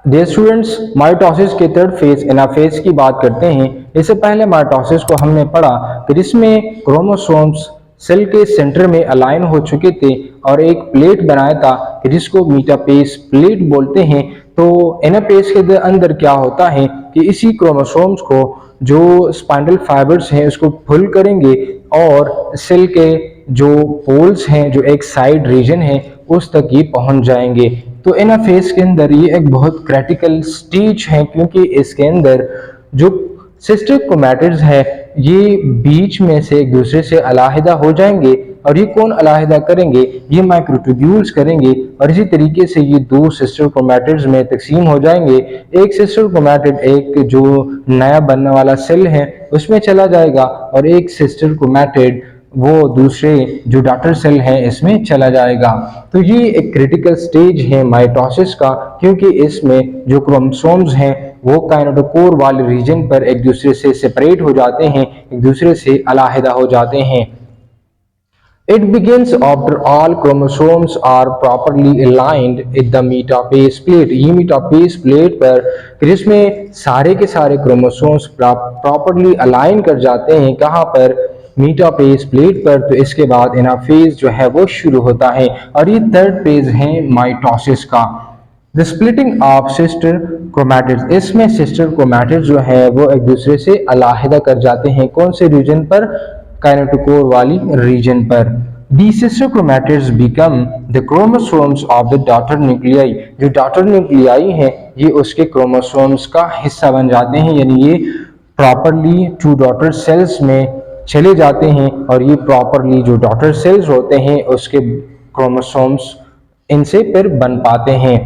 Dear students, mitosis के third phase anaphase की बात करते हैं। इससे पहले माइटोसिस को हमने पढ़ा कि जिसमें क्रोमोसोम्स सेल के सेंटर में अलाइन हो चुके थे और एक प्लेट बनाया था कि जिसको मीटापेस प्लेट बोलते हैं। तो एनापेस के अंदर क्या होता है कि इसी क्रोमोसोम्स को जो स्पाइंडल फाइबर्स हैं उसको पुल करेंगे और सेल के जो पोल्स हैं, जो एक साइड रीजन है, उस तक ये पहुंच जाएंगे। तो एनाफेज के अंदर ये एक बहुत क्रिटिकल स्टेज है, क्योंकि इसके अंदर जो सिस्टर क्रोमैटिड्स है ये बीच में से एक दूसरे से अलहदा हो जाएंगे। और ये कौन अलहदा करेंगे? ये माइक्रोट्यूब्यूल्स करेंगे। और इसी तरीके से ये दो सिस्टर क्रोमैटिड्स में तकसीम हो जाएंगे। एक सिस्टर क्रोमैटिड एक जो नया बनने वाला सेल है उसमें चला जाएगा और एक सिस्टर क्रोमैटिड वो दूसरे जो डॉटर सेल है इसमें चला जाएगा। तो ये एक क्रिटिकल स्टेज है माइटोसिस का, क्योंकि इसमें जो क्रोमोसोम्स हैं वो काइनेटोकोर वाले रीजन पर एक दूसरे से सेपरेट हो जाते हैं, एक दूसरे से अलहदा हो जाते हैं। It begins after all chromosomes are properly aligned in the metapase plate। ये metapase plate पर जिसमें सारे के सारे क्रोमोसोम्स प्रॉपरली अलाइन कर जाते हैं। कहाँ पर? मीटापेज प्लेट पर। तो इसके बाद एनाफेज जो है वो शुरू होता है और ये थर्ड फेज है माइटोसिस का। The splitting of sister chromatids, इसमें सिस्टर क्रोमैटिड्स जो है वो एक दूसरे से अलहदा कर जाते हैं। कौन से रीजन पर? काइनेटोकोर वाली रीजन पर। The sister chromatids become the chromosomes of the daughter nuclei. जो डॉटर न्यूक्लियाई है ये उसके क्रोमोसोम्स का हिस्सा बन जाते हैं, यानी ये प्रॉपरली टू डॉटर सेल्स में चले जाते हैं और ये प्रॉपरली जो डॉटर सेल्स होते हैं उसके क्रोमोसोम्स इनसे फिर बन पाते हैं।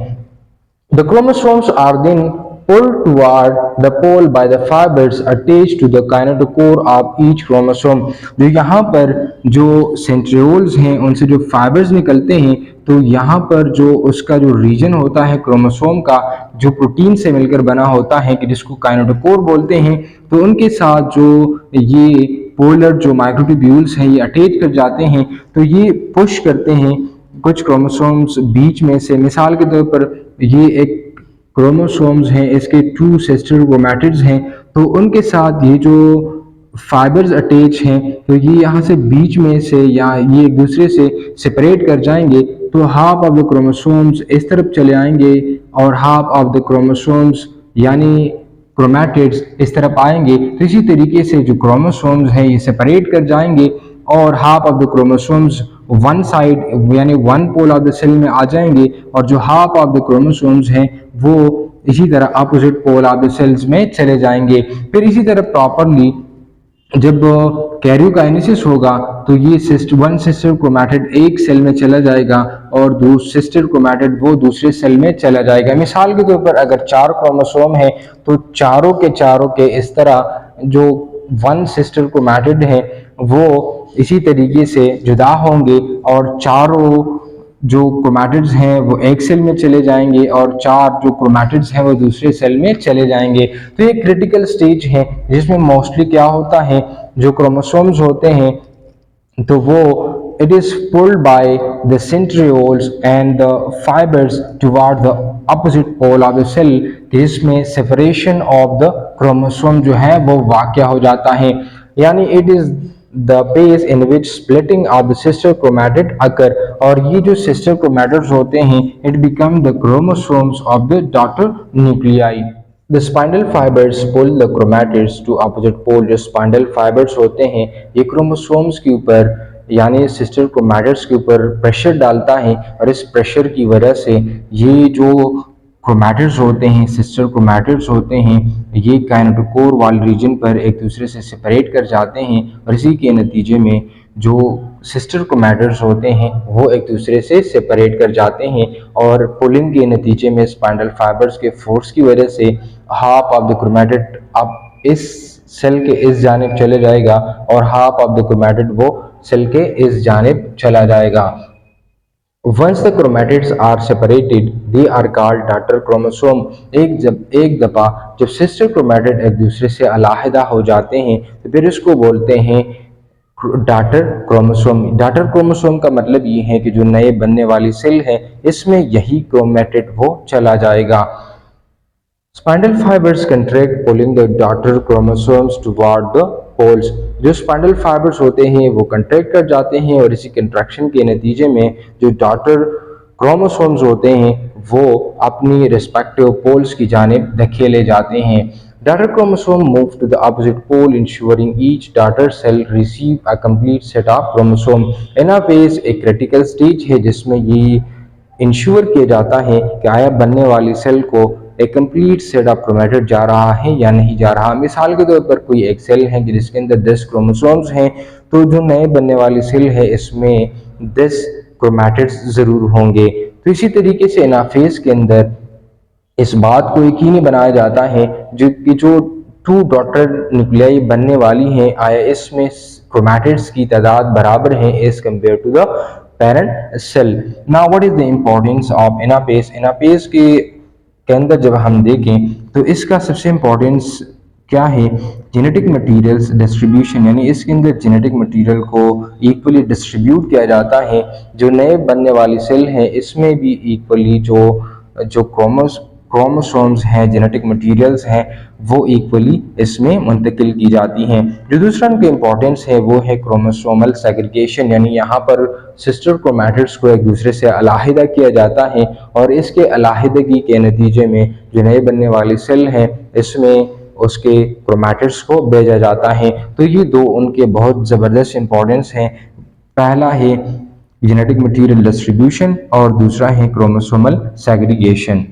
The chromosomes are then pulled toward the pole by the fibers attached to the kinetochore of each chromosome। जो यहाँ पर जो सेंट्रियोल्स हैं उनसे जो फाइबर्स निकलते हैं, तो यहाँ पर जो उसका जो रीजन होता है क्रोमोसोम का, जो प्रोटीन से मिलकर बना होता है कि जिसको काइनेटोकोर बोलते हैं, तो उनके साथ जो ये पोलर जो माइक्रोट्यूब्यूल्स हैं ये अटैच कर जाते हैं। तो ये पुश करते हैं कुछ क्रोमोसोम्स बीच में से। मिसाल के तौर पर ये एक क्रोमोसोम्स हैं, इसके टू सिस्टर क्रोमैटिड्स हैं, तो उनके साथ ये जो फाइबर्स अटैच हैं तो ये यहाँ से बीच में से या ये एक दूसरे से सेपरेट कर जाएंगे। तो हाफ ऑफ द क्रोमोसोम्स इस तरफ चले आएंगे और हाफ ऑफ द क्रोमोसोम्स यानी क्रोमैटिड्स इस तरफ आएंगे। तो इसी तरीके से जो क्रोमोसोम्स हैं ये सेपरेट कर जाएंगे और half of the chromosomes one side यानी one pole of the cell में आ जाएंगे और जो हाफ ऑफ द क्रोमोसोम्स हैं वो इसी तरह opposite pole of the cells में चले जाएंगे। फिर इसी तरह प्रॉपरली जब कैरियोकाइनेसिस होगा तो ये वन सिस्टर क्रोमैटिड एक सेल में चला जाएगा और दो सिस्टर क्रोमैटिड वो दूसरे सेल में चला जाएगा। मिसाल के तौर पर अगर 4 क्रोमोसोम है तो चारों के इस तरह जो वन सिस्टर क्रोमैटिड है वो इसी तरीके से जुदा होंगे और चारों जो क्रोमैटिड्स हैं वो एक सेल में चले जाएंगे और 4 जो क्रोमैटिड्स हैं वो दूसरे सेल में चले जाएंगे। तो ये क्रिटिकल स्टेज है जिसमें मोस्टली क्या होता है, जो क्रोमोसोम्स होते हैं तो वो it is pulled by the centrioles and the fibres toward the opposite pole of the cell, जिसमें सेपरेशन ऑफ द क्रोमोसोम जो है वो वाक़या हो जाता है। यानी it is the phase in which splitting of the sister chromatid occur. और ये जो सिस्टर क्रोमैटिड्स होते हैं it become the chromosomes of the daughter nuclei. The spindle fibres pull the chromatids to opposite pole. जो spindle fibres होते हैं ये chromosomes के ऊपर यानी सिस्टर क्रोमैटिड्स के ऊपर प्रेशर डालता है और इस प्रेशर की वजह से ये जो क्रोमैटिड्स होते हैं, सिस्टर क्रोमैटिड्स होते हैं, ये काइनेटोकोर वाले रीजन पर एक दूसरे से सेपरेट कर जाते हैं और इसी के नतीजे में जो सिस्टर क्रोमैटिड्स होते हैं वो एक दूसरे से सेपरेट कर जाते हैं और पुलिंग के नतीजे में स्पाइंडल फाइबर्स के फोर्स की वजह से हाफ ऑफ द क्रोमैटिड अब इस सेल के इस जानिब चले जाएगा और हाफ ऑफ द क्रोमैटिड वो सेल के इस जानिब चला जाएगा। Once the chromatids are separated, they are called daughter chromosome। एक दफ़ा जब सिस्टर क्रोमैटिड एक दूसरे से अलहदा हो जाते हैं तो फिर इसको बोलते हैं डॉटर क्रोमोसोम। डॉटर क्रोमोसोम का मतलब ये है कि जो नए बनने वाली सेल है इसमें यही क्रोमैटिड वो चला जाएगा। Spindle fibres contract pulling the daughter chromosomes toward the poles. जो स्पाइंडल फाइबर्स होते हैं वो कंट्रैक्ट कर जाते हैं और इसी कंट्रैक्शन के नतीजे में जो डॉटर क्रोमोसोम्स होते हैं वो अपनी रिस्पेक्टिव पोल्स की जानिब धकेले जाते हैं। Daughter chromosome move to the opposite pole, ensuring each daughter cell receive a complete set of chromosome. Anaphase एक क्रिटिकल स्टेज है जिसमें ये इंश्योर किया जाता है कि आया बनने वाली सेल को एक कंप्लीट सेट ऑफ क्रोमेटिड जा रहा है या नहीं जा रहा। मिसाल के तौर पर कोई एक सेल है जिसके अंदर 10 क्रोमोसोम्स हैं, तो जो नए बनने वाली सेल है इसमें 10 क्रोमेटिड्स जरूर होंगे। तो इसी तरीके से एनाफेज के अंदर इस बात को यकीनी बनाया जाता है जो टू डॉटर न्यूक्लियाई बनने वाली हैं आया इसमें क्रोमैटिड्स की तादाद बराबर है as compare to the parent cell. Now what is the importance of anaphase. Anaphase के अंदर जब हम देखें तो इसका सबसे इम्पोर्टेंस क्या है, जेनेटिक मटेरियल्स डिस्ट्रीब्यूशन, यानी इसके अंदर जेनेटिक मटेरियल को इक्वली डिस्ट्रीब्यूट किया जाता है। जो नए बनने वाली सेल है इसमें भी इक्वली जो जो क्रोमोसोम्स हैं, जेनेटिक मटेरियल्स हैं, वो इक्वली इसमें मुंतकिल की जाती हैं। जो दूसरा उनका इम्पोर्टेंस है वो है क्रोमोसोमल सेग्रीगेशन, यानी यहाँ पर सिस्टर क्रोमैटिड्स को एक दूसरे से अलहदा किया जाता है और इसके अलहदगी के नतीजे में जो नए बनने वाली सेल है इसमें उसके क्रोमैटिड्स को भेजा जाता है। तो ये दो उनके बहुत ज़बरदस्त इम्पोर्टेंस हैं। पहला है जेनेटिक मटेरियल डिस्ट्रीब्यूशन और दूसरा है क्रोमोसोमल सेग्रीगेशन।